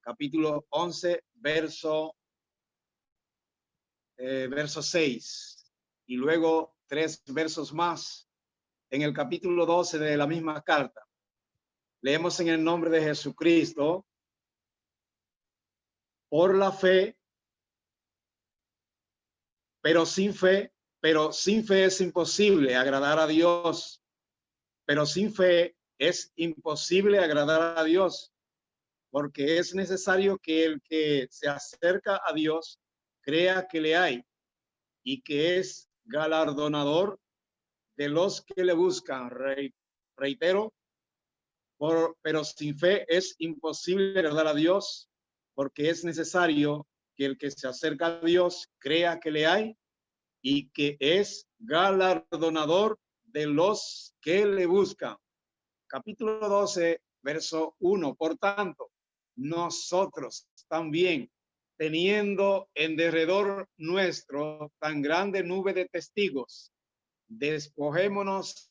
capítulo 11, verso 6, y luego 3 versos más en el capítulo 12 de la misma carta. Leemos en el nombre de Jesucristo. Por la fe, pero sin fe es imposible agradar a Dios. Pero sin fe es imposible agradar a Dios, porque es necesario que el que se acerca a Dios crea que le hay y que es galardonador de los que le buscan. Reitero, pero sin fe es imposible agradar a Dios, porque es necesario que el que se acerca a Dios crea que le hay y que es galardonador de los que le buscan. Capítulo 12, verso 1. Por tanto, nosotros también, teniendo en derredor nuestro tan grande nube de testigos, despojémonos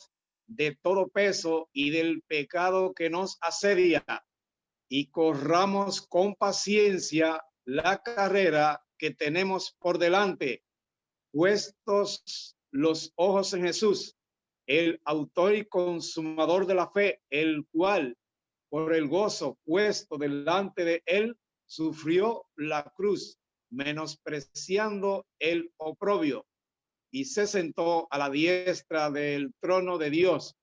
de todo peso y del pecado que nos asedia, y corramos con paciencia la carrera que tenemos por delante, puestos los ojos en Jesús, el autor y consumador de la fe, el cual, por el gozo puesto delante de él, sufrió la cruz, menospreciando el oprobio, y se sentó a la diestra del trono de Dios.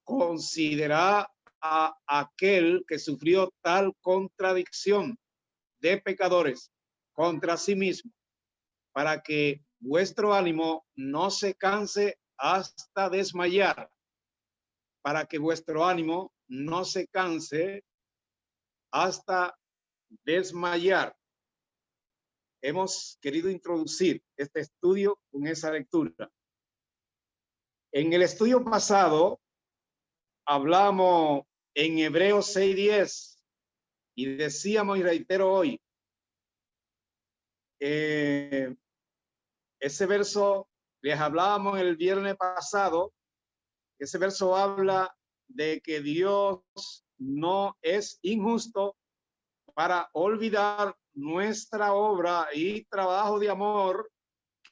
Considera a aquel que sufrió tal contradicción de pecadores contra sí mismo, para que vuestro ánimo no se canse hasta desmayar, para que vuestro ánimo no se canse hasta desmayar. Hemos querido introducir este estudio con esa lectura. En el estudio pasado hablamos en Hebreos 6:10 y decíamos, y reitero hoy, ese verso les hablábamos el viernes pasado. Ese verso habla de que Dios no es injusto para olvidar nuestra obra y trabajo de amor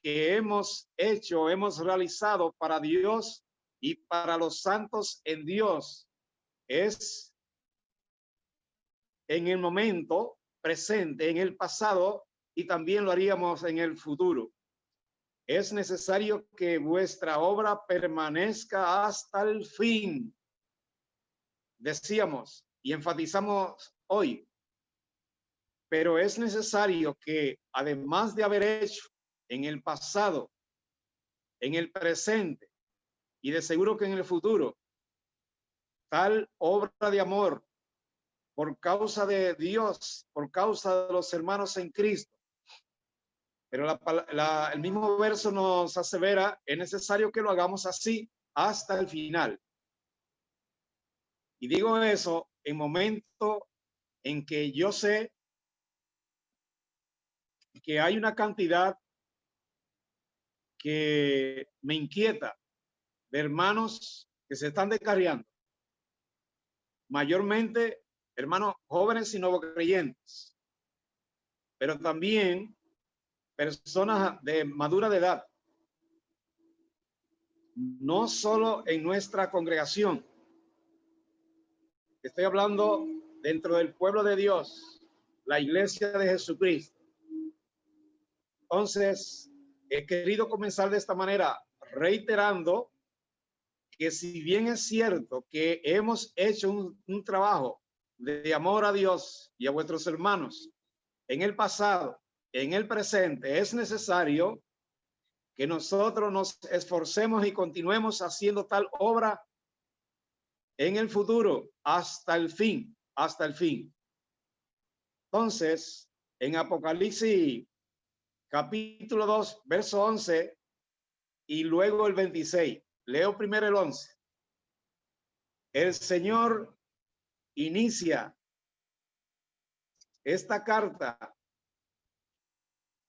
que hemos hecho, hemos realizado para Dios y para los santos en Dios. Es en el momento presente, en el pasado, y también lo haríamos en el futuro. Es necesario que vuestra obra permanezca hasta el fin. Decíamos y enfatizamos hoy, pero es necesario que, además de haber hecho en el pasado, en el presente y de seguro que en el futuro, tal obra de amor por causa de Dios, por causa de los hermanos en Cristo. Pero el mismo verso nos asevera, es necesario que lo hagamos así hasta el final. Y digo eso en momento en que yo sé que hay una cantidad que me inquieta de hermanos que se están descarriando, mayormente hermanos jóvenes y nuevos creyentes, pero también personas de madura de edad, no solo en nuestra congregación. Estoy hablando dentro del pueblo de Dios, la iglesia de Jesucristo. Entonces, he querido comenzar de esta manera, reiterando que si bien es cierto que hemos hecho un trabajo de amor a Dios y a vuestros hermanos en el pasado, en el presente, es necesario que nosotros nos esforcemos y continuemos haciendo tal obra en el futuro hasta el fin, hasta el fin. Entonces, en Apocalipsis capítulo 2, verso 11 y luego el 26, leo primero el 11. El Señor inicia esta carta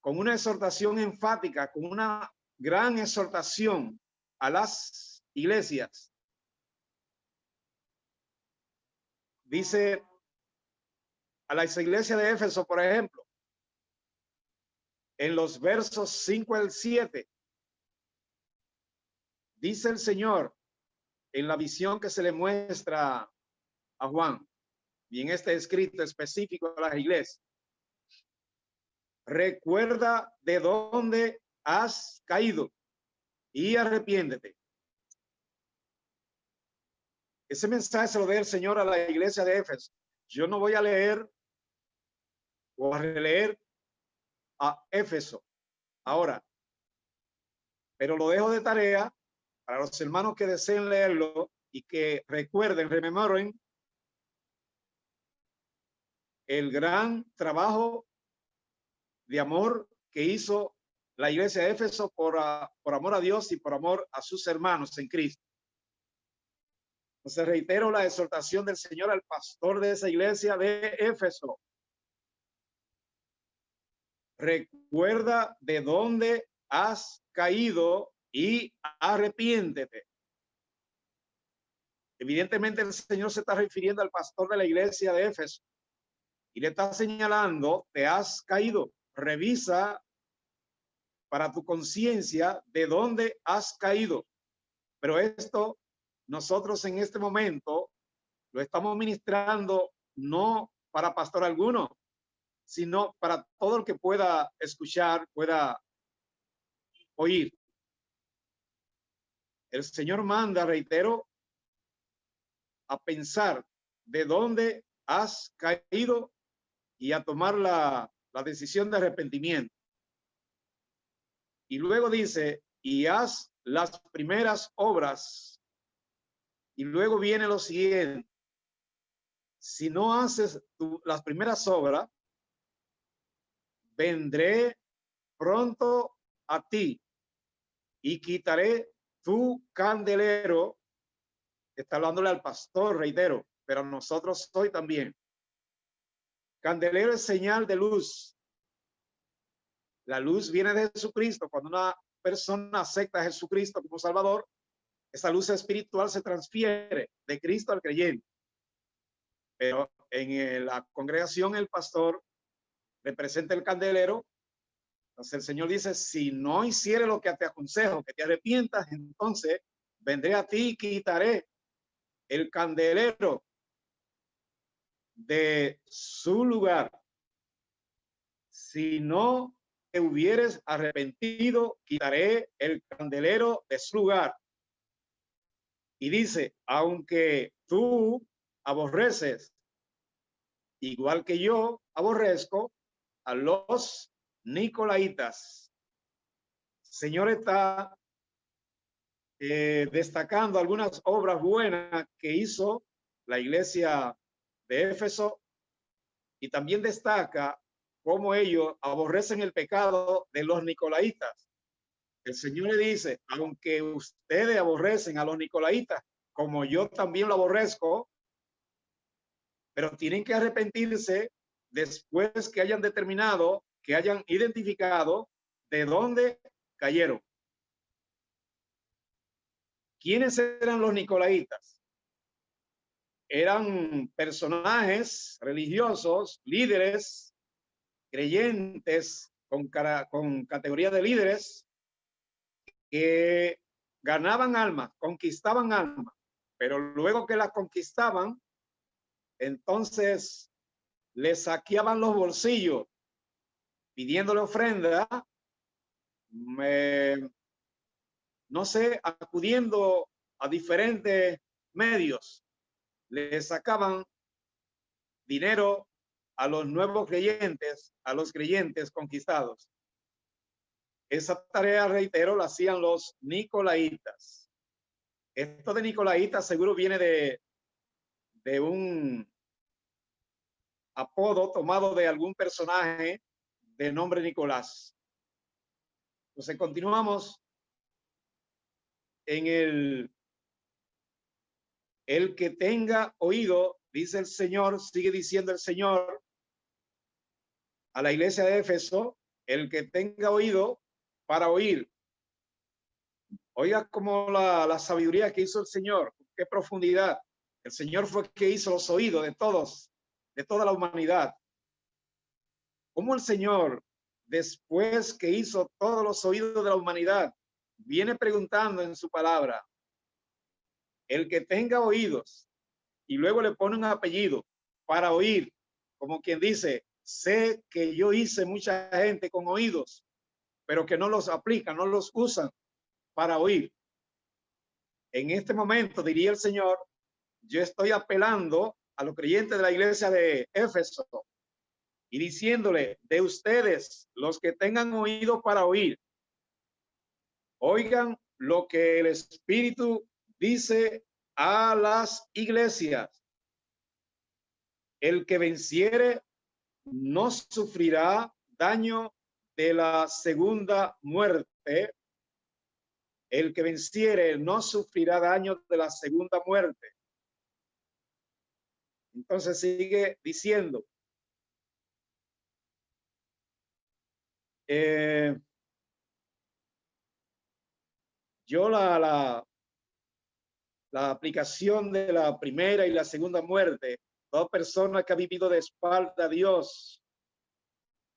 con una exhortación enfática, con una gran exhortación a las iglesias. Dice a la iglesia de Éfeso, por ejemplo, en los versos 5 al 7, dice el Señor en la visión que se le muestra a Juan, y en este escrito específico a las iglesias: recuerda de dónde has caído y arrepiéntete. Ese mensaje se lo da el Señor a la iglesia de Éfeso. Yo no voy a leer o a releer a Éfeso ahora, pero lo dejo de tarea para los hermanos que deseen leerlo y que recuerden, rememoren el gran trabajo de amor que hizo la iglesia de Éfeso por amor a Dios y por amor a sus hermanos en Cristo. Entonces reitero la exhortación del Señor al pastor de esa iglesia de Éfeso: recuerda de dónde has caído y arrepiéntete. Evidentemente el Señor se está refiriendo al pastor de la iglesia de Éfeso y le está señalando: te has caído, revisa para tu conciencia de dónde has caído. Pero esto nosotros en este momento lo estamos ministrando no para pastor alguno, sino para todo el que pueda escuchar, pueda oír. El Señor manda, reitero, a pensar de dónde has caído y a tomar la decisión de arrepentimiento. Y luego dice: y haz las primeras obras. Y luego viene lo siguiente: si no haces las primeras obras, vendré pronto a ti y quitaré tu candelero. Está hablándole al pastor, reitero, pero a nosotros hoy también. Candelero es señal de luz. La luz viene de Jesucristo. Cuando una persona acepta a Jesucristo como Salvador, esa luz espiritual se transfiere de Cristo al creyente. Pero en la congregación el pastor representa el candelero. Entonces el Señor dice: si no hiciere lo que te aconsejo, que te arrepientas, entonces vendré a ti y quitaré el candelero de su lugar. Si no te hubieres arrepentido, quitaré el candelero de su lugar. Y dice: aunque tú aborreces, igual que yo aborrezco, a los nicolaitas. Señor está destacando algunas obras buenas que hizo la iglesia de Éfeso, y también destaca cómo ellos aborrecen el pecado de los nicolaitas. El Señor le dice: aunque ustedes aborrecen a los nicolaitas, como yo también lo aborrezco, pero tienen que arrepentirse después que hayan determinado, que hayan identificado de dónde cayeron. ¿Quiénes eran los nicolaitas? Eran personajes religiosos, líderes, creyentes con categoría de líderes, que ganaban almas, conquistaban almas, pero luego que las conquistaban, entonces les saqueaban los bolsillos pidiéndole ofrenda, no sé, acudiendo a diferentes medios, les sacaban dinero a los nuevos creyentes, a los creyentes conquistados. Esa tarea, reitero, la hacían los nicolaitas. Esto de nicolaitas seguro viene de un apodo tomado de algún personaje de nombre Nicolás. Entonces continuamos en el que tenga oído, dice el Señor, sigue diciendo el Señor a la iglesia de Éfeso: el que tenga oído para oír. Oiga como la sabiduría que hizo el Señor, qué profundidad. El Señor fue el que hizo los oídos de todos, de toda la humanidad. cómo el Señor, después que hizo todos los oídos de la humanidad, viene preguntando en su palabra, el que tenga oídos, y luego le pone un apellido para oír, como quien dice, sé que yo hice mucha gente con oídos, pero que no los aplican, no los usan para oír. En este momento, diría el Señor, yo estoy apelando a los creyentes de la iglesia de Éfeso y diciéndole, de ustedes, los que tengan oído para oír, oigan lo que el Espíritu dice a las iglesias. El que venciere no sufrirá daño de la segunda muerte. El que venciere no sufrirá daño de la segunda muerte. Entonces sigue diciendo, yo la aplicación de la primera y la segunda muerte, toda persona que ha vivido de espalda a Dios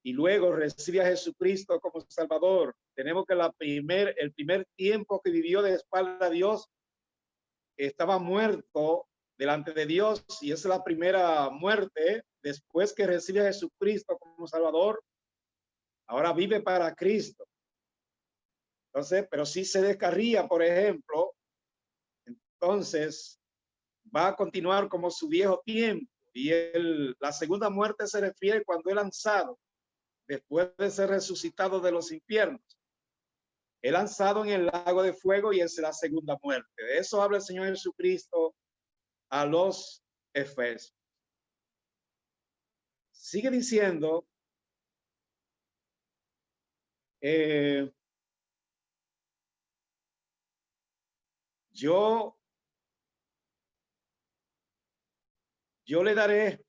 y luego recibe a Jesucristo como Salvador, tenemos que el primer tiempo que vivió de espalda a Dios estaba muerto delante de Dios, y esa es la primera muerte. Después que recibe a Jesucristo como Salvador, ahora vive para Cristo. Entonces, pero si se descarría, por ejemplo, entonces va a continuar como su viejo tiempo. Y la segunda muerte se refiere cuando es lanzado, después de ser resucitado de los infiernos. Es lanzado en el lago de fuego y es la segunda muerte. De eso habla el Señor Jesucristo a los Efesios. Sigue diciendo, yo le daré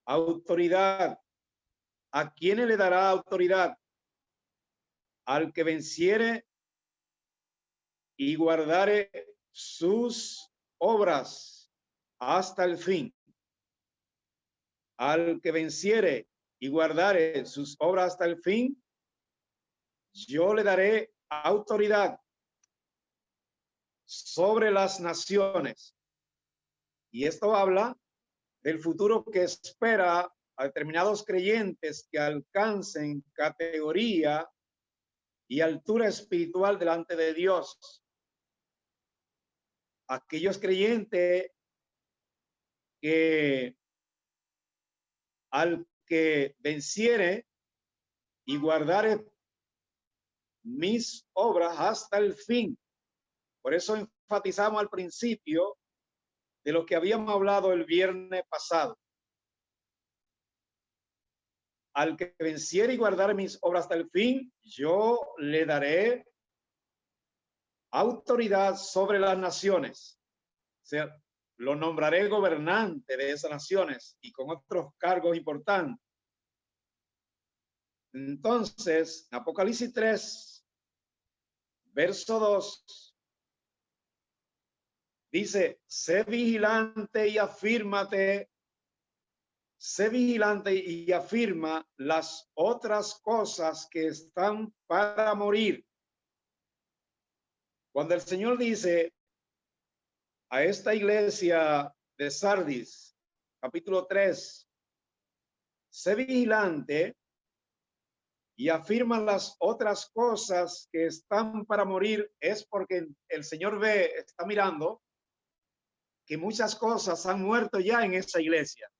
autoridad. ¿A quién le dará autoridad? Al que venciere y guardare sus obras hasta el fin. Al que venciere y guardare sus obras hasta el fin, yo le daré autoridad sobre las naciones. Y esto habla del futuro que espera a determinados creyentes que alcancen categoría y altura espiritual delante de Dios. Aquellos creyentes que al que venciere y guardare mis obras hasta el fin. Por eso enfatizamos al principio de lo que habíamos hablado el viernes pasado. Al que venciere y guardare mis obras hasta el fin, yo le daré autoridad sobre las naciones. O sea, lo nombraré gobernante de esas naciones y con otros cargos importantes. Entonces, Apocalipsis 3, verso 2, dice, sé vigilante y afírmate. Sé vigilante y afirma las otras cosas que están para morir. Cuando el Señor dice a esta iglesia de Sardis, capítulo 3, sé vigilante y afirma las otras cosas que están para morir, es porque el Señor está mirando que muchas cosas han muerto ya en esa iglesia.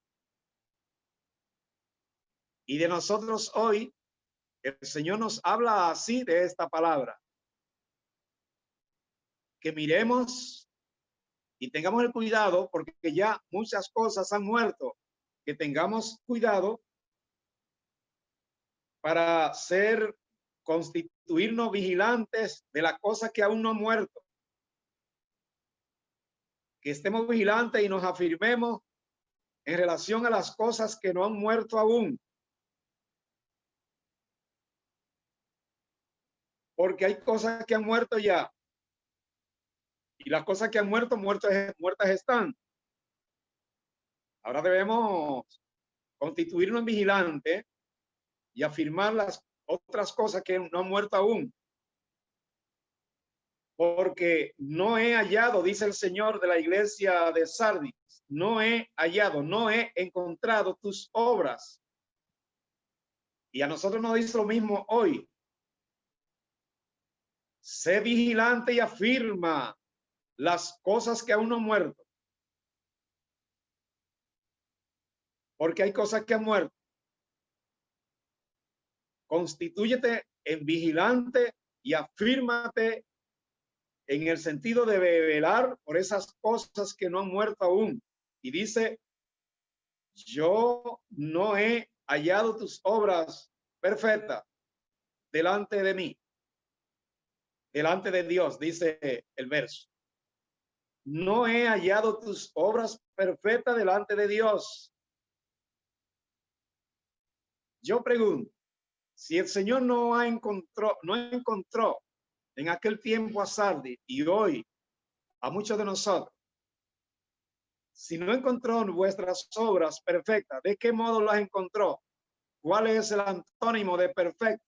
Y de nosotros hoy, el Señor nos habla así de esta palabra. Que miremos y tengamos el cuidado, porque ya muchas cosas han muerto, que tengamos cuidado para constituirnos vigilantes de las cosas que aún no han muerto. Que estemos vigilantes y nos afirmemos en relación a las cosas que no han muerto aún. Porque hay cosas que han muerto ya. Y las cosas que han muerto, muertas están. Ahora debemos constituirnos en vigilantes y afirmar las otras cosas que no han muerto aún. Porque no he hallado, dice el Señor de la iglesia de Sardis, no he hallado, no he encontrado tus obras. Y a nosotros nos dice lo mismo hoy. Sé vigilante y afirma las cosas que aún no han muerto. Porque hay cosas que han muerto. Constitúyete en vigilante y afírmate en el sentido de velar por esas cosas que no han muerto aún. Y dice, yo no he hallado tus obras perfectas delante de mí, delante de Dios, dice el verso. No he hallado tus obras perfectas delante de Dios. Yo pregunto, si el Señor no encontró en aquel tiempo a Sardis y hoy a muchos de nosotros, si no encontró vuestras obras perfectas, ¿de qué modo las encontró? ¿Cuál es el antónimo de perfecto?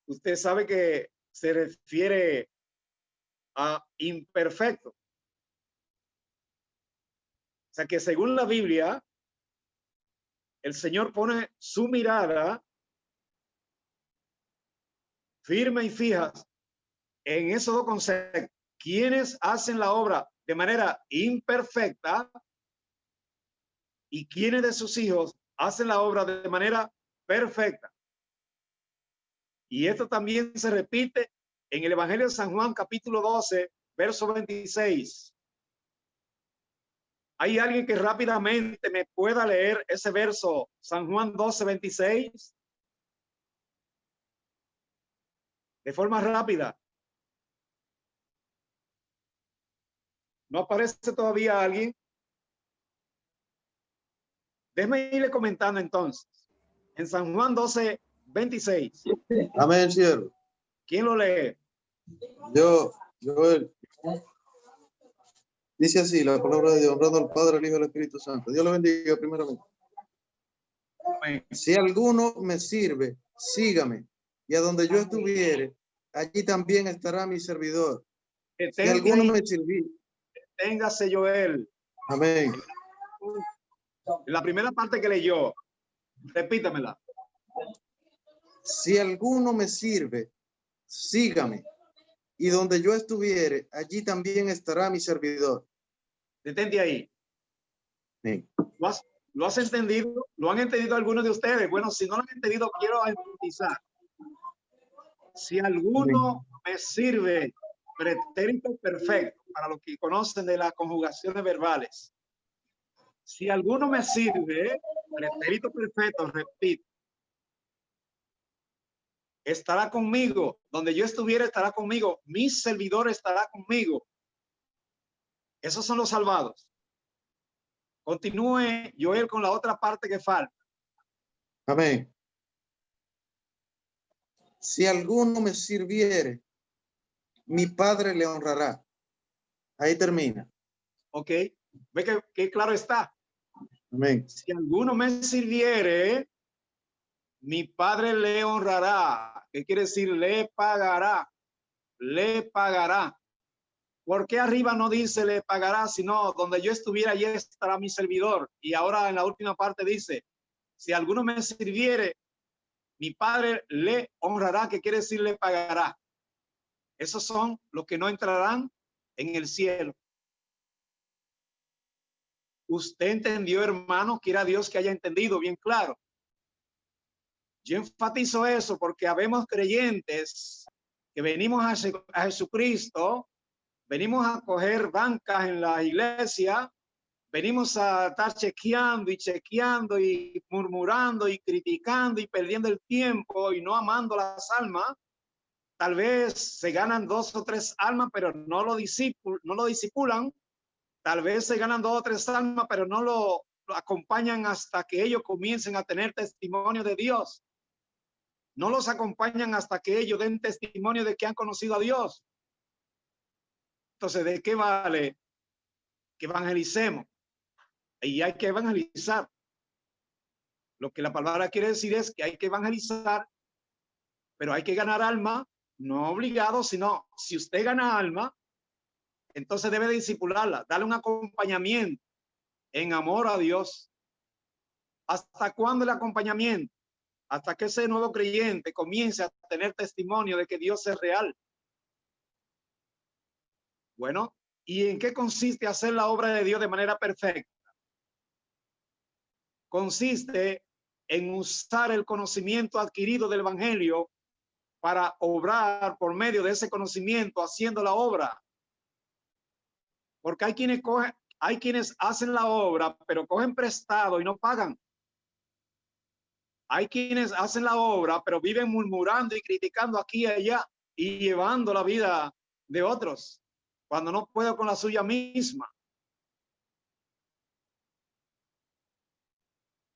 Usted sabe que se refiere a imperfecto. O sea que según la Biblia, el Señor pone su mirada firme y fija en esos dos conceptos. Quienes hacen la obra de manera imperfecta y quienes de sus hijos hacen la obra de manera perfecta. Y esto también se repite en el Evangelio de San Juan, capítulo 12, verso 26. ¿Hay alguien que rápidamente me pueda leer ese verso, San Juan 12, 26? De forma rápida. ¿No aparece todavía alguien? Déjeme irle comentando entonces. En San Juan 12, 26. Amén, siervo. ¿Quién lo lee? Yo, Joel. Dice así la palabra de Dios, honrando al Padre, al Hijo y al Espíritu Santo. Dios lo bendiga primeramente. Amén. Si alguno me sirve, sígame. Y a donde yo estuviere, allí también estará mi servidor. Si alguno me sirvió. Téngase Joel. Amén. La primera parte que leyó, repítamela. Si alguno me sirve, sígame. Y donde yo estuviere, allí también estará mi servidor. Detente ahí. Sí. ¿Lo has entendido? ¿Lo han entendido algunos de ustedes? Bueno, si no lo han entendido, quiero enfatizar. Si alguno me sirve, pretérito perfecto, para los que conocen de las conjugaciones verbales. Si alguno me sirve, pretérito perfecto, repito, estará conmigo. Donde yo estuviera, estará conmigo. Mi servidor estará conmigo. Esos son los salvados. Continúe, Joel, con la otra parte que falta. Amén. Si alguno me sirviere, mi Padre le honrará. Ahí termina. Ok. Ve que claro está. Amén. Si alguno me sirviere, mi Padre le honrará. ¿Qué quiere decir? Le pagará. Le pagará. ¿Por qué arriba no dice le pagará, sino donde yo estuviera, allí estará mi servidor? Y ahora en la última parte dice, si alguno me sirviere, mi Padre le honrará. ¿Qué quiere decir le pagará? Esos son los que no entrarán en el cielo. Usted entendió, hermano, quiera Dios que haya entendido bien claro. Yo enfatizo eso porque habemos creyentes que venimos a Jesucristo, venimos a coger bancas en la iglesia, venimos a estar chequeando y murmurando y criticando y perdiendo el tiempo y no amando las almas. Tal vez se ganan 2 o 3 almas, pero no lo disipulan. Tal vez se ganan 2 o 3 almas, pero no lo acompañan hasta que ellos comiencen a tener testimonio de Dios. No los acompañan hasta que ellos den testimonio de que han conocido a Dios. Entonces, ¿de qué vale que evangelicemos. Y hay que evangelizar. Lo que la palabra quiere decir es que hay que evangelizar, pero hay que ganar alma, no obligado, sino si usted gana alma, entonces debe de discipularla, darle un acompañamiento en amor a Dios. ¿Hasta cuándo el acompañamiento? Hasta que ese nuevo creyente comience a tener testimonio de que Dios es real. Bueno, ¿y en qué consiste hacer la obra de Dios de manera perfecta? Consiste en usar el conocimiento adquirido del Evangelio para obrar por medio de ese conocimiento, haciendo la obra. Porque hay quienes hacen la obra, pero cogen prestado y no pagan. Hay quienes hacen la obra, pero viven murmurando y criticando aquí y allá y llevando la vida de otros, cuando no puedo con la suya misma.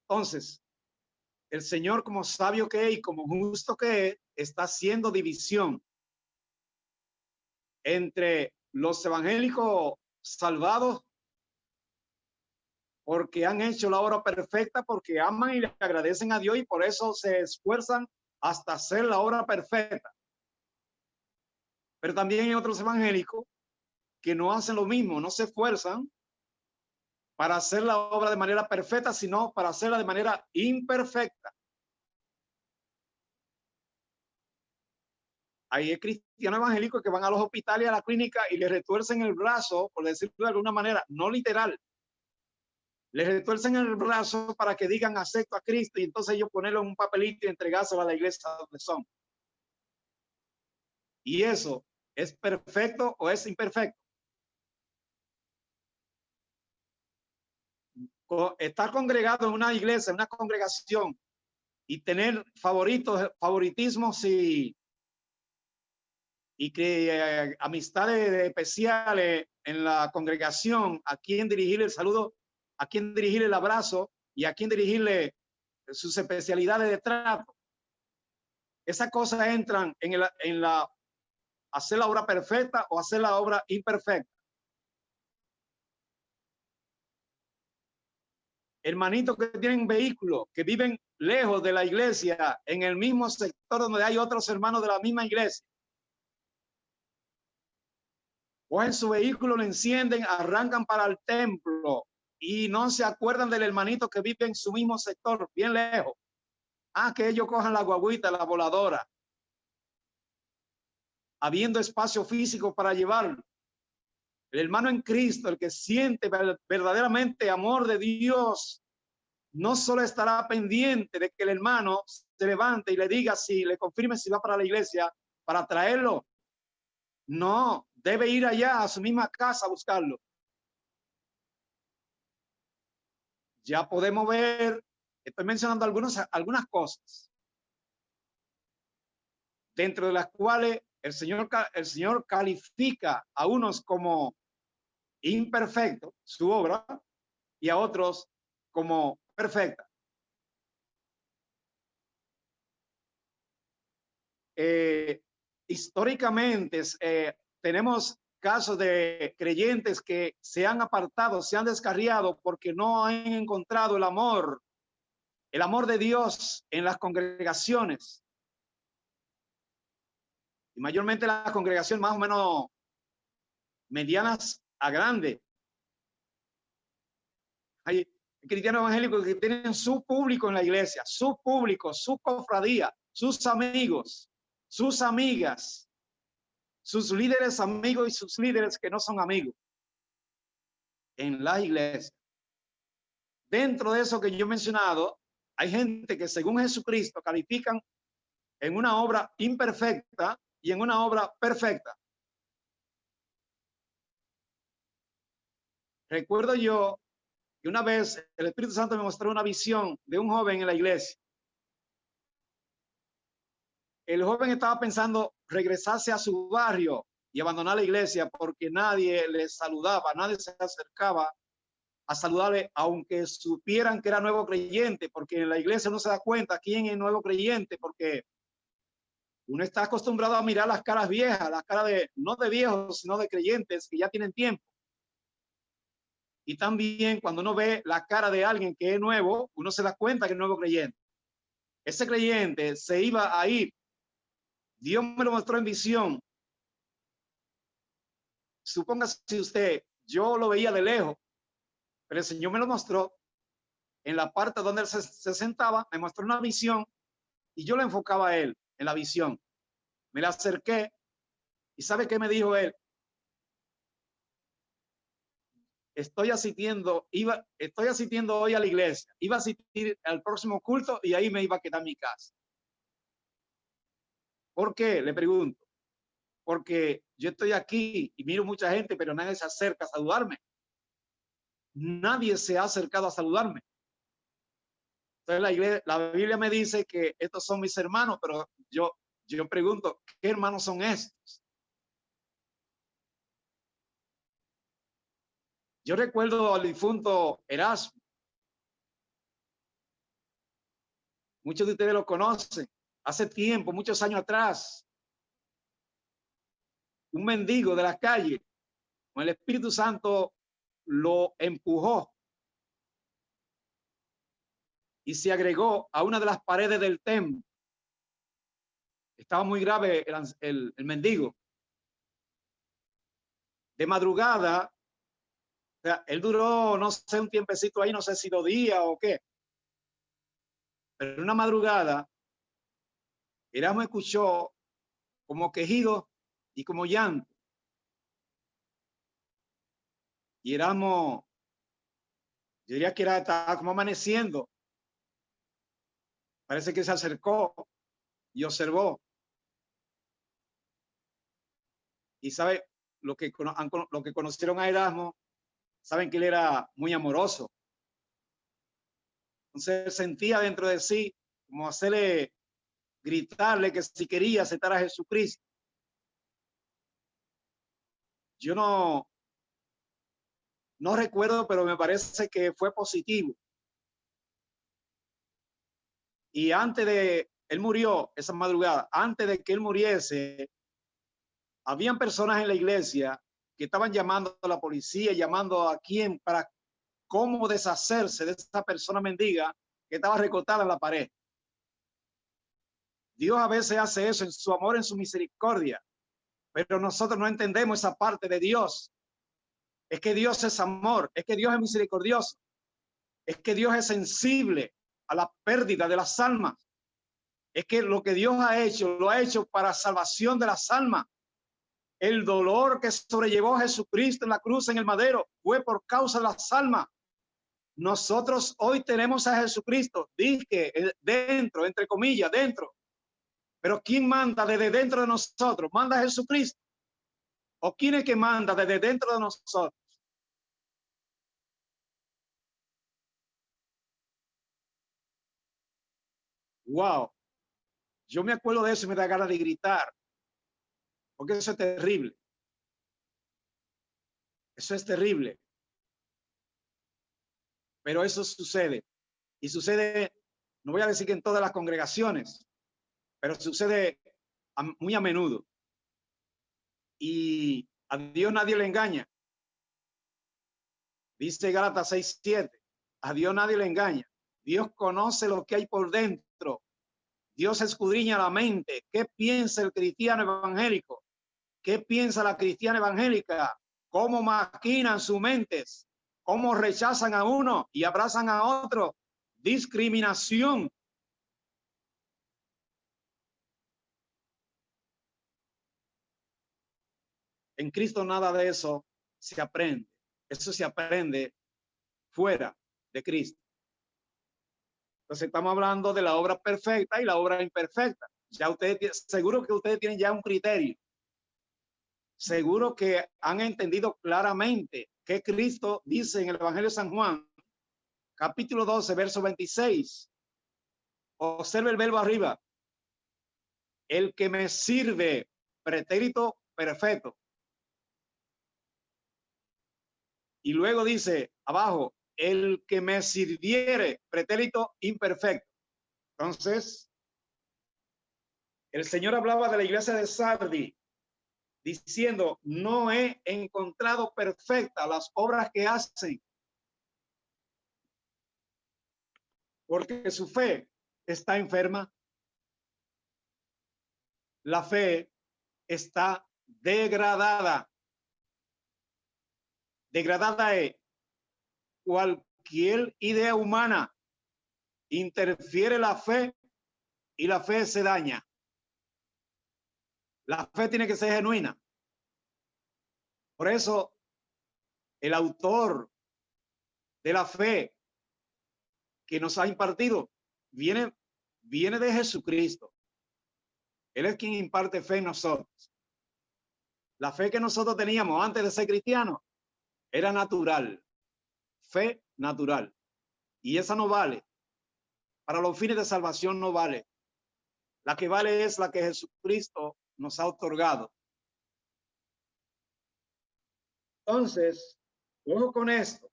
Entonces, el Señor, como sabio que es y como justo que es, está haciendo división entre los evangélicos salvados porque han hecho la obra perfecta, porque aman y le agradecen a Dios y por eso se esfuerzan hasta hacer la obra perfecta. Pero también hay otros evangélicos que no hacen lo mismo, no se esfuerzan para hacer la obra de manera perfecta, sino para hacerla de manera imperfecta. Hay cristianos evangélicos que van a los hospitales y a la clínica y les retuercen el brazo, por decirlo de alguna manera, no literal. Les retuercen el brazo para que digan acepto a Cristo y entonces ellos ponerlo en un papelito y entregárselo a la iglesia donde son. ¿Y eso es perfecto o es imperfecto? Estar congregado en una iglesia, en una congregación y tener favoritismos y que amistades especiales en la congregación, a quien dirigirle el saludo, a quien dirigirle el abrazo y a quien dirigirle sus especialidades de trato. Esas cosas entran en la hacer la obra perfecta o hacer la obra imperfecta. Hermanitos que tienen vehículos, que viven lejos de la iglesia, en el mismo sector donde hay otros hermanos de la misma iglesia. Cogen su vehículo, lo encienden, arrancan para el templo y no se acuerdan del hermanito que vive en su mismo sector, bien lejos. Que ellos cojan la guaguita, la voladora, habiendo espacio físico para llevarlo. El hermano en Cristo, el que siente verdaderamente amor de Dios, no solo estará pendiente de que el hermano se levante y le diga si le confirme si va para la iglesia para traerlo. No, debe ir allá a su misma casa a buscarlo. Ya podemos ver, estoy mencionando algunas cosas, dentro de las cuales el Señor califica a unos como imperfecto su obra y a otros como perfecta. Históricamente tenemos casos de creyentes que se han apartado, se han descarriado porque no han encontrado el amor de Dios en las congregaciones. Y mayormente las congregaciones más o menos medianas a grandes. Hay cristianos evangélicos que tienen su público en la iglesia, su público, su cofradía, sus amigos, sus amigas, sus líderes amigos y sus líderes que no son amigos en la iglesia. Dentro de eso que yo he mencionado, hay gente que según Jesucristo califican en una obra imperfecta y en una obra perfecta. Recuerdo yo que una vez el Espíritu Santo me mostró una visión de un joven en la iglesia. El joven estaba pensando regresarse a su barrio y abandonar la iglesia porque nadie le saludaba, nadie se acercaba a saludarle, aunque supieran que era nuevo creyente, porque en la iglesia no se da cuenta quién es nuevo creyente, porque uno está acostumbrado a mirar las caras viejas, las caras no de viejos, sino de creyentes que ya tienen tiempo. Y también cuando uno ve la cara de alguien que es nuevo, uno se da cuenta que es nuevo creyente. Ese creyente se iba a ir. Dios me lo mostró en visión. Supóngase usted, yo lo veía de lejos, pero el Señor me lo mostró en la parte donde él se sentaba, me mostró una visión y yo lo enfocaba a él en la visión. Me le acerqué y ¿sabe qué me dijo él? Estoy asistiendo hoy a la iglesia, iba a asistir al próximo culto y ahí me iba a quedar en mi casa. ¿Por qué? Le pregunto. Porque yo estoy aquí y miro mucha gente, pero nadie se acerca a saludarme. Nadie se ha acercado a saludarme. Entonces la Biblia me dice que estos son mis hermanos, pero yo pregunto, ¿qué hermanos son estos? Yo recuerdo al difunto Erasmo. Muchos de ustedes lo conocen. Hace tiempo, muchos años atrás, un mendigo de la calle, con el Espíritu Santo lo empujó y se agregó a una de las paredes del templo. Estaba muy grave el mendigo. De madrugada, o sea, él duró, no sé, un tiempecito ahí, no sé si 2 días o qué. Pero en una madrugada, Erasmo escuchó como quejido y como llanto. Y Erasmo, yo diría que estaba como amaneciendo. Parece que se acercó y observó. Y sabe, lo que conocieron a Erasmo, saben que él era muy amoroso. Entonces sentía dentro de sí como hacerle, gritarle que si quería aceptar a Jesucristo. Yo no recuerdo, pero me parece que fue positivo. Y antes de, él murió esa madrugada, antes de que él muriese, habían personas en la iglesia que estaban llamando a la policía, llamando a quién para cómo deshacerse de esa persona mendiga que estaba recostada en la pared. Dios a veces hace eso en su amor, en su misericordia, pero nosotros no entendemos esa parte de Dios. Es que Dios es amor, es que Dios es misericordioso, es que Dios es sensible a la pérdida de las almas. Es que lo que Dios ha hecho, lo ha hecho para salvación de las almas. El dolor que sobrellevó Jesucristo en la cruz, en el madero, fue por causa de las almas. Nosotros hoy tenemos a Jesucristo, dije, dentro, entre comillas, dentro. Pero ¿quién manda desde dentro de nosotros? ¿Manda a Jesucristo? ¿O quién es que manda desde dentro de nosotros? Wow. Yo me acuerdo de eso y me da ganas de gritar, porque eso es terrible. Eso es terrible. Pero eso sucede. Y sucede, no voy a decir que en todas las congregaciones, pero sucede muy a menudo. Y a Dios nadie le engaña. Dice Gálatas 6:7. A Dios nadie le engaña. Dios conoce lo que hay por dentro. Dios escudriña la mente. ¿Qué piensa el cristiano evangélico? ¿Qué piensa la cristiana evangélica? ¿Cómo maquinan sus mentes? ¿Cómo rechazan a uno y abrazan a otro? Discriminación. En Cristo nada de eso se aprende. Eso se aprende fuera de Cristo. Entonces estamos hablando de la obra perfecta y la obra imperfecta. Ya ustedes, seguro que ustedes tienen ya un criterio. Seguro que han entendido claramente que Cristo dice en el Evangelio de San Juan, capítulo 12, verso 26. Observe el verbo arriba. El que me sirve, pretérito perfecto. Y luego dice abajo, el que me sirviere, pretérito imperfecto. Entonces, el Señor hablaba de la iglesia de Sardi, diciendo, no he encontrado perfectas las obras que hacen. porque su fe está enferma. La fe está degradada. Degradada es cualquier idea humana interfiere la fe y la fe se daña. La fe tiene que ser genuina. Por eso el autor de la fe que nos ha impartido viene de Jesucristo. Él es quien imparte fe en nosotros. La fe que nosotros teníamos antes de ser cristianos era natural, fe natural. Y esa no vale. Para los fines de salvación no vale. La que vale es la que Jesucristo nos ha otorgado. Entonces, ojo con esto.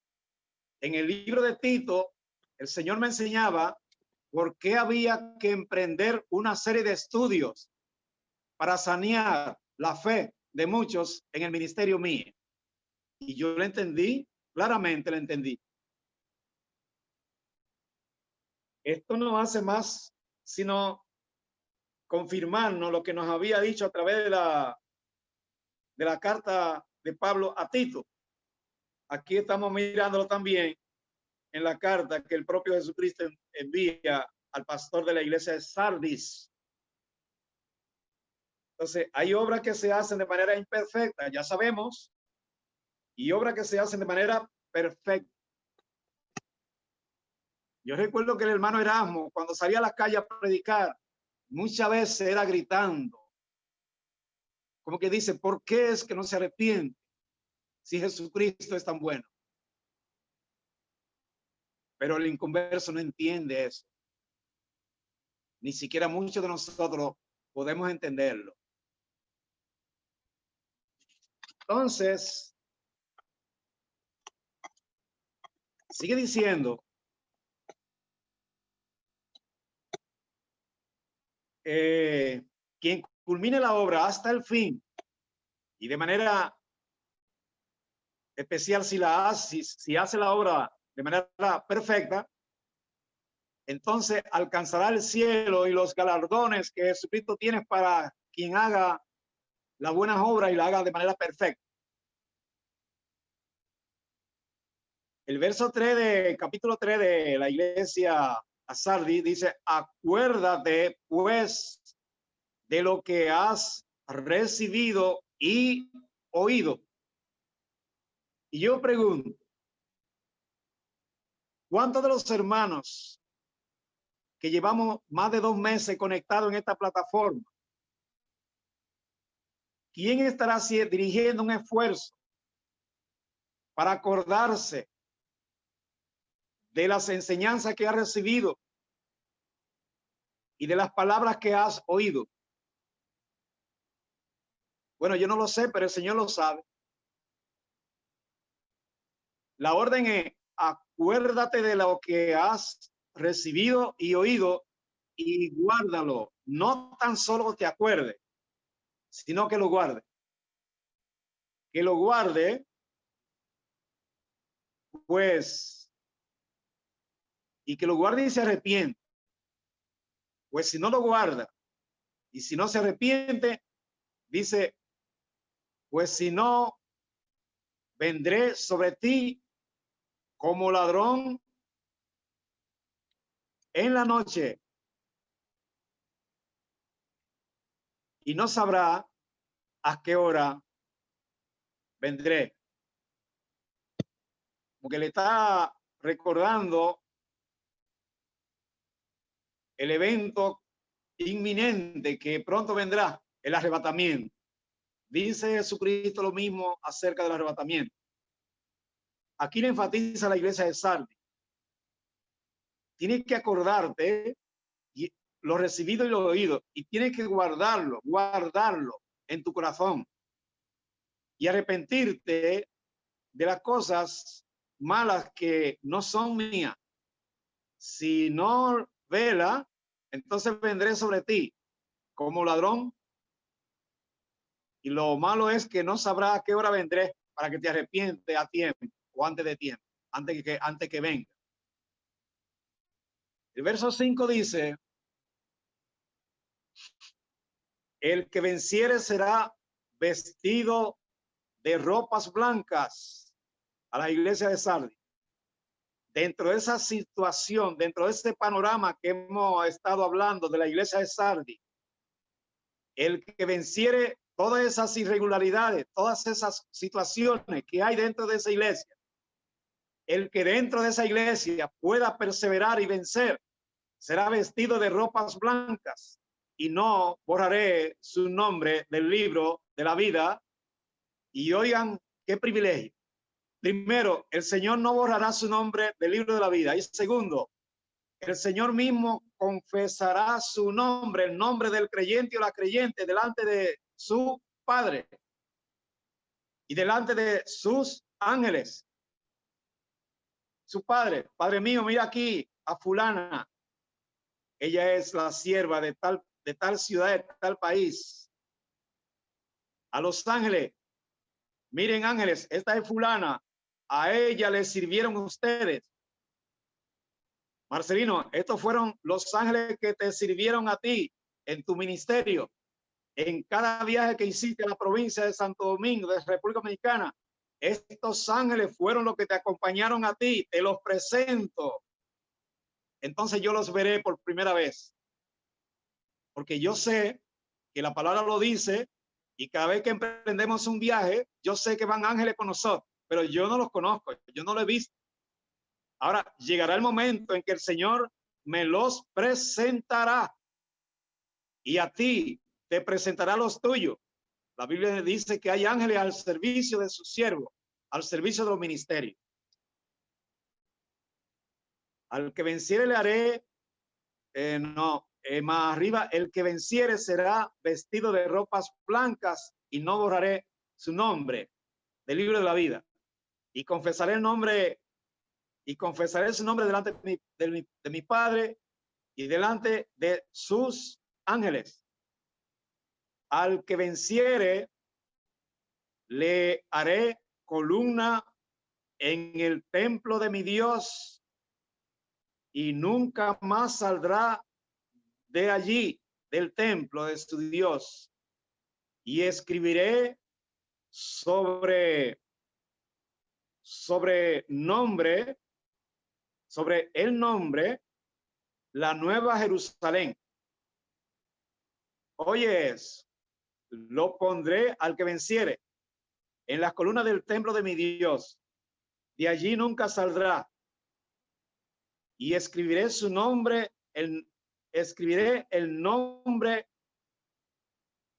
En el libro de Tito, el Señor me enseñaba por qué había que emprender una serie de estudios para sanear la fe de muchos en el ministerio mío. Y yo lo entendí, claramente lo entendí. Esto no hace más sino confirmarnos lo que nos había dicho a través de la carta de Pablo a Tito. Aquí estamos mirándolo también en la carta que el propio Jesucristo envía al pastor de la iglesia de Sardis. Entonces, hay obras que se hacen de manera imperfecta, ya sabemos, y obras que se hacen de manera perfecta. Yo recuerdo que el hermano Erasmo, cuando salía a la calle a predicar, muchas veces era gritando, como que dice, ¿por qué es que no se arrepiente si Jesucristo es tan bueno? Pero el inconverso no entiende eso. Ni siquiera muchos de nosotros podemos entenderlo. Entonces, sigue diciendo, quien culmine la obra hasta el fin y de manera especial si hace la obra de manera perfecta, entonces alcanzará el cielo y los galardones que Jesucristo tiene para quien haga las buenas obras y la haga de manera perfecta. El verso 3 de capítulo 3 de la iglesia a Sardis dice, acuérdate pues de lo que has recibido y oído. Y yo pregunto, ¿cuántos de los hermanos que llevamos más de 2 meses conectados en esta plataforma, quién estará dirigiendo un esfuerzo para acordarse de las enseñanzas que has recibido y de las palabras que has oído? Bueno, yo no lo sé, pero el Señor lo sabe. La orden es, acuérdate de lo que has recibido y oído y guárdalo. No tan solo te acuerdes, sino que lo guarde. Que lo guarde, pues, y que lo guarde y se arrepiente. Pues si no lo guarda y si no se arrepiente, dice, pues si no, vendré sobre ti como ladrón en la noche y no sabrá a qué hora vendré. Porque le está recordando el evento inminente que pronto vendrá, el arrebatamiento. Dice Jesucristo lo mismo acerca del arrebatamiento. Aquí le enfatiza la iglesia de Sardis. Tienes que acordarte y lo recibido y lo oído, y tienes que guardarlo en tu corazón y arrepentirte de las cosas malas que no son mías. Si no vela, entonces vendré sobre ti como ladrón, y lo malo es que no sabrá a qué hora vendré para que te arrepientes a tiempo o antes de tiempo, antes que venga. El verso 5 dice, el que venciere será vestido de ropas blancas, a la iglesia de Sardis. Dentro de esa situación, dentro de este panorama que hemos estado hablando de la iglesia de Sardis, el que venciere todas esas irregularidades, todas esas situaciones que hay dentro de esa iglesia, el que dentro de esa iglesia pueda perseverar y vencer, será vestido de ropas blancas, y no borraré su nombre del libro de la vida. Y oigan qué privilegio. Primero, el Señor no borrará su nombre del libro de la vida. Y segundo, el Señor mismo confesará su nombre, el nombre del creyente o la creyente, delante de su Padre y delante de sus ángeles. Su Padre, Padre mío, mira aquí a fulana. Ella es la sierva de tal ciudad, de tal país. A los ángeles, miren ángeles, esta es fulana. A ella le sirvieron ustedes. Marcelino, estos fueron los ángeles que te sirvieron a ti en tu ministerio, en cada viaje que hiciste a la provincia de Santo Domingo, de República Dominicana. Estos ángeles fueron los que te acompañaron a ti, te los presento. Entonces yo los veré por primera vez, porque yo sé que la palabra lo dice, y cada vez que emprendemos un viaje, yo sé que van ángeles con nosotros, pero yo no los conozco, yo no los he visto. Ahora llegará el momento en que el Señor me los presentará, y a ti te presentará los tuyos. La Biblia dice que hay ángeles al servicio de su siervo, al servicio de los ministerios. Al que venciere le haré, más arriba, el que venciere será vestido de ropas blancas, y no borraré su nombre del libro de la vida. Y confesaré el nombre, y confesaré su nombre delante de mi Padre y delante de sus ángeles. Al que venciere le haré columna en el templo de mi Dios, y nunca más saldrá de allí, del templo de su Dios. Y escribiré sobre el nombre, la nueva Jerusalén. Oyes, lo pondré al que venciere en las columnas del templo de mi Dios. De allí nunca saldrá. Y escribiré su nombre, escribiré el nombre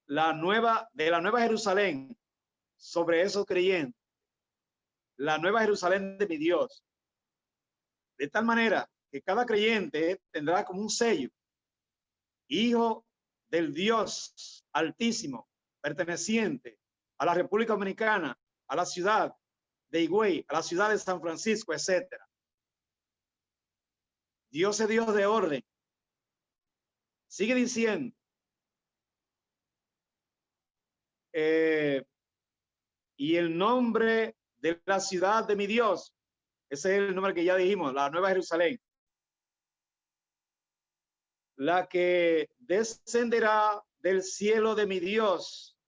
de la nueva Jerusalén sobre esos creyentes, la nueva Jerusalén de mi Dios, de tal manera que cada creyente tendrá como un sello: hijo del Dios Altísimo, perteneciente a la República Dominicana, a la ciudad de Higüey, a la ciudad de San Francisco, etcétera. Dios es Dios de orden. Sigue diciendo, y el nombre de la ciudad de mi Dios, ese es el nombre que ya dijimos, la Nueva Jerusalén, la que descenderá del cielo de mi Dios.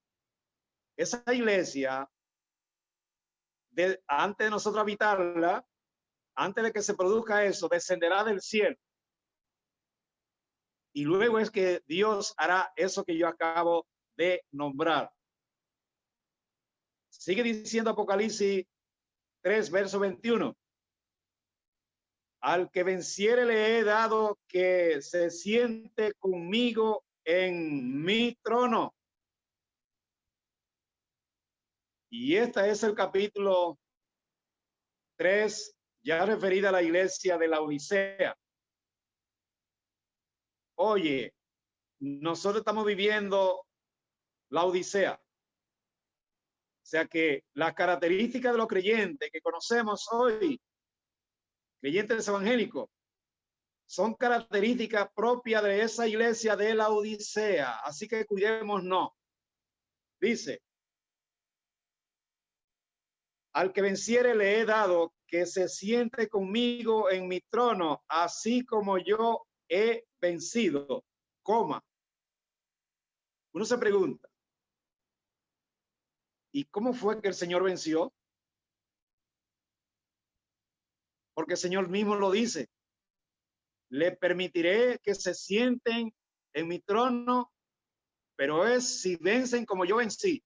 Esa iglesia, antes de nosotros habitarla, antes de que se produzca eso, descenderá del cielo. Y luego es que Dios hará eso que yo acabo de nombrar. Sigue diciendo Apocalipsis 3, verso 21. Al que venciere le he dado que se siente conmigo en mi trono. Y este es el capítulo 3, ya referida a la iglesia de la Odisea. Oye, nosotros estamos viviendo la Odisea. O sea que las características de los creyentes que conocemos hoy, creyentes evangélicos, son características propias de esa iglesia de la Odisea. Así que cuidémonos. Dice, Al que venciere le he dado que se siente conmigo en mi trono, así como yo he vencido, coma. Uno se pregunta, ¿y cómo fue que el Señor venció? Porque el Señor mismo lo dice, le permitiré que se sienten en mi trono, pero es si vencen como yo vencí.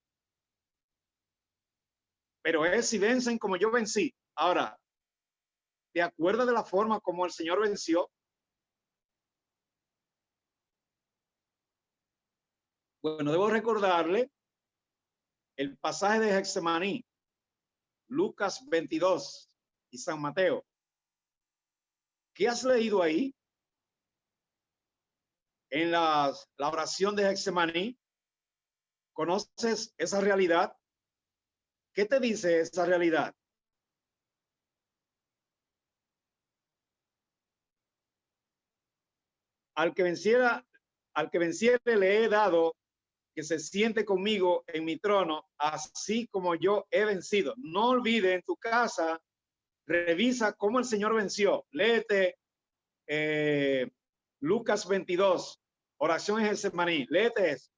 Pero es si vencen como yo vencí. Ahora, ¿te acuerdas de la forma como el Señor venció? Bueno, debo recordarle el pasaje de Getsemaní, Lucas 22 y San Mateo. ¿Qué has leído ahí? En la oración de Getsemaní, ¿conoces esa realidad? ¿Qué te dice esa realidad? Al que venciere le he dado que se siente conmigo en mi trono, así como yo he vencido. No olvide en tu casa, revisa cómo el Señor venció. Léete Lucas 22, oración en Getsemaní. Léete eso.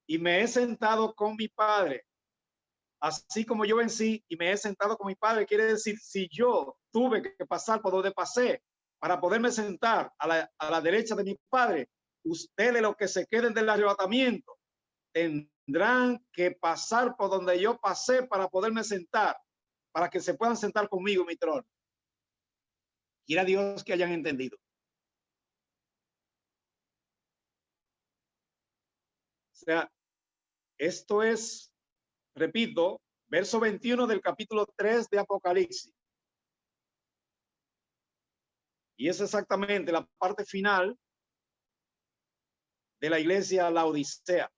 Y me he sentado con mi Padre, así como yo vencí y me he sentado con mi Padre. Quiere decir, si yo tuve que pasar por donde pasé para poderme sentar a la derecha de mi Padre, ustedes los que se queden del arrebatamiento tendrán que pasar por donde yo pasé para poderme sentar, para que se puedan sentar conmigo en mi trono. Quiera Dios que hayan entendido. O sea, esto es, repito, verso 21 del capítulo 3 de Apocalipsis. Y es exactamente la parte final de la iglesia Laodicea.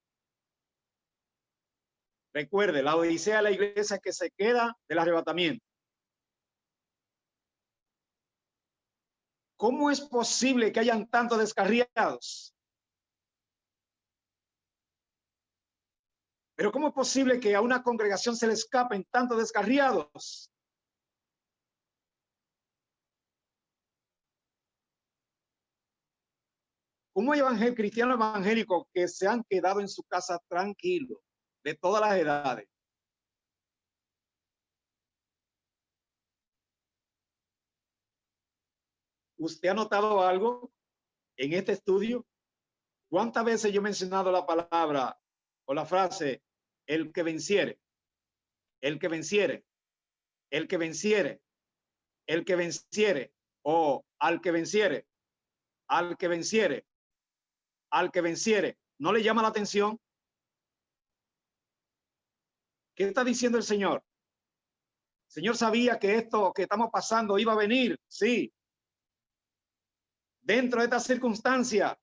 Recuerde, la Odisea es la iglesia que se queda del arrebatamiento. ¿Cómo es posible que hayan tantos descarriados? Pero ¿cómo es posible que a una congregación se le escapen tantos descarriados? ¿Cómo hay cristianos evangélicos que se han quedado en su casa tranquilos, de todas las edades? ¿Usted ha notado algo en este estudio? ¿Cuántas veces yo he mencionado la palabra o la frase, el que venciere, el que venciere, el que venciere, el que venciere, o al que venciere, al que venciere, al que venciere? ¿No le llama la atención? ¿Qué está diciendo el Señor? El Señor sabía que esto que estamos pasando iba a venir, sí. Dentro de esta circunstancia,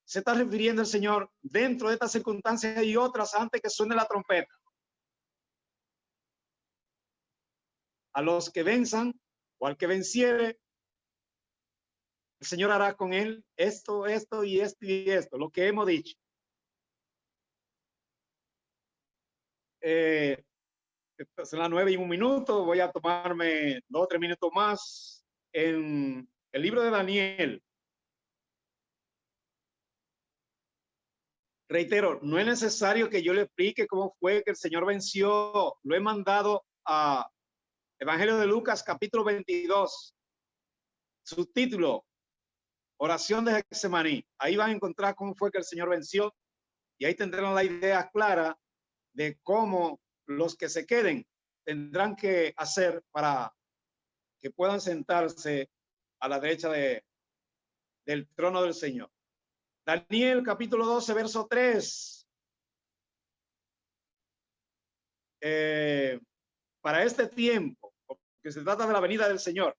se está refiriendo el Señor, dentro de estas circunstancias y otras antes que suene la trompeta. A los que venzan o al que venciere, el Señor hará con él esto, esto y esto y esto, lo que hemos dicho. Son las 9:01. Voy a tomarme 2 o 3 minutos más. En el libro de Daniel, reitero, no es necesario que yo le explique cómo fue que el Señor venció. Lo he mandado a Evangelio de Lucas, capítulo 22. Subtítulo, oración de Getsemaní. Ahí van a encontrar cómo fue que el Señor venció y ahí tendrán la idea clara de cómo los que se queden tendrán que hacer para que puedan sentarse a la derecha del trono del Señor. Daniel capítulo 12, verso 3. Para este tiempo, porque se trata de la venida del Señor,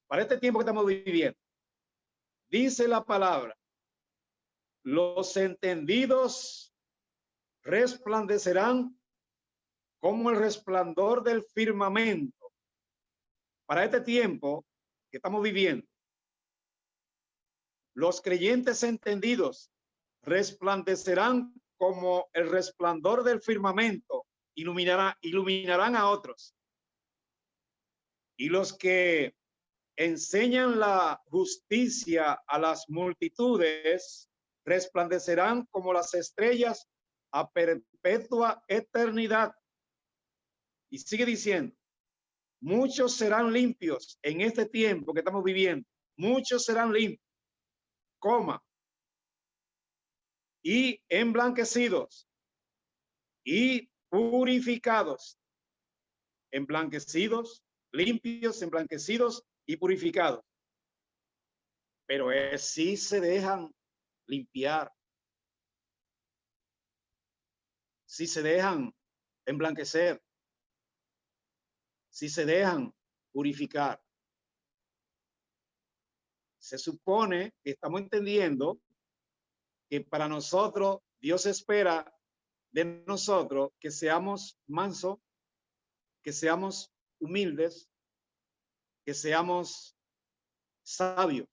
para este tiempo que estamos viviendo, dice la palabra, los entendidos resplandecerán como el resplandor del firmamento. Para este tiempo que estamos viviendo, los creyentes entendidos resplandecerán como el resplandor del firmamento, iluminarán a otros. Y los que enseñan la justicia a las multitudes resplandecerán como las estrellas a perpetua eternidad. Y sigue diciendo, muchos serán limpios en este tiempo que estamos viviendo. Muchos serán limpios, coma, y emblanquecidos y purificados. Emblanquecidos, limpios, emblanquecidos y purificados. Pero sí se dejan limpiar. Si se dejan emblanquecer. Si se dejan purificar. Se supone que estamos entendiendo que para nosotros, Dios espera de nosotros que seamos mansos, que seamos humildes, que seamos sabios,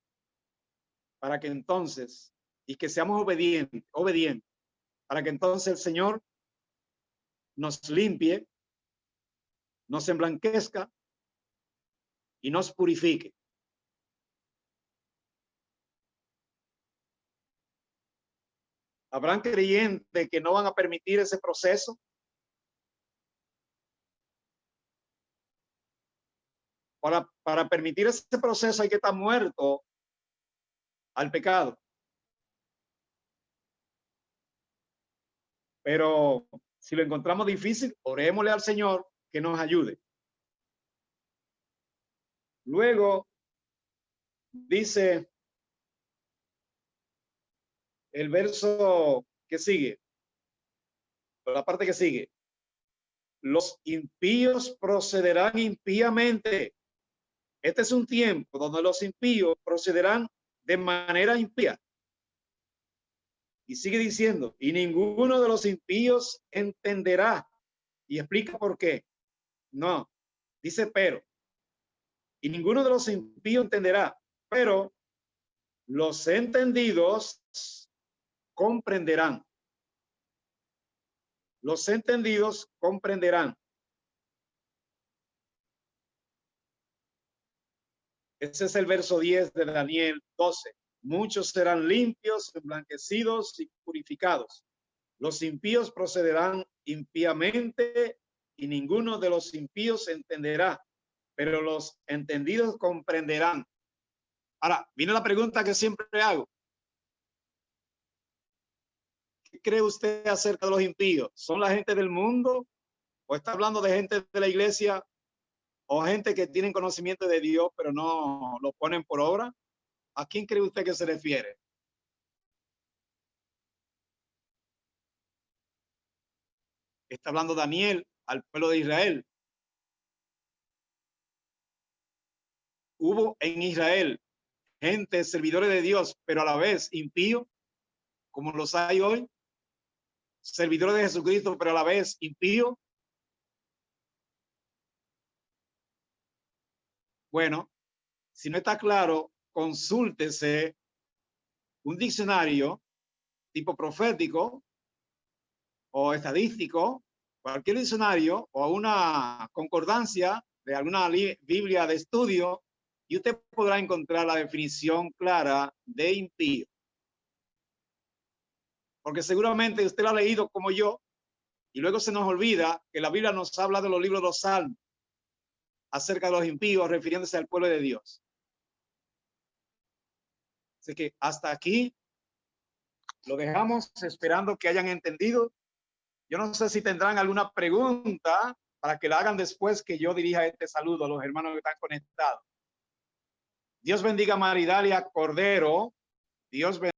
para que entonces, y que seamos obedientes, para que entonces el Señor nos limpie, nos emblanquezca y nos purifique. ¿Habrán creyentes que no van a permitir ese proceso? Para permitir ese proceso hay que estar muerto al pecado. Pero si lo encontramos difícil, orémosle al Señor que nos ayude. Luego dice el verso que sigue, la parte que sigue, los impíos procederán impíamente. Este es un tiempo donde los impíos procederán de manera impía. Y sigue diciendo, y ninguno de los impíos entenderá. Y explica por qué. No, dice pero. Y ninguno de los impíos entenderá, pero los entendidos comprenderán. Los entendidos comprenderán. Ese es el verso 10 de Daniel 12. Muchos serán limpios, emblanquecidos y purificados. Los impíos procederán impíamente y ninguno de los impíos entenderá, pero los entendidos comprenderán. Ahora, viene la pregunta que siempre hago. ¿Qué cree usted acerca de los impíos? ¿Son la gente del mundo? ¿O está hablando de gente de la iglesia? ¿O gente que tienen conocimiento de Dios, pero no lo ponen por obra? ¿A quién cree usted que se refiere? Está hablando Daniel al pueblo de Israel. Hubo en Israel gente, servidores de Dios, pero a la vez impío, como los hay hoy. Servidores de Jesucristo, pero a la vez impío. Bueno, si no está claro, consúltese un diccionario tipo profético o estadístico, cualquier diccionario o una concordancia de alguna Biblia de estudio y usted podrá encontrar la definición clara de impío. Porque seguramente usted lo ha leído como yo y luego se nos olvida que la Biblia nos habla de los libros de los Salmos acerca de los impíos, refiriéndose al pueblo de Dios. Así que hasta aquí lo dejamos, esperando que hayan entendido. Yo no sé si tendrán alguna pregunta para que la hagan después que yo dirija este saludo a los hermanos que están conectados. Dios bendiga a Maridalia Cordero. Dios bendiga.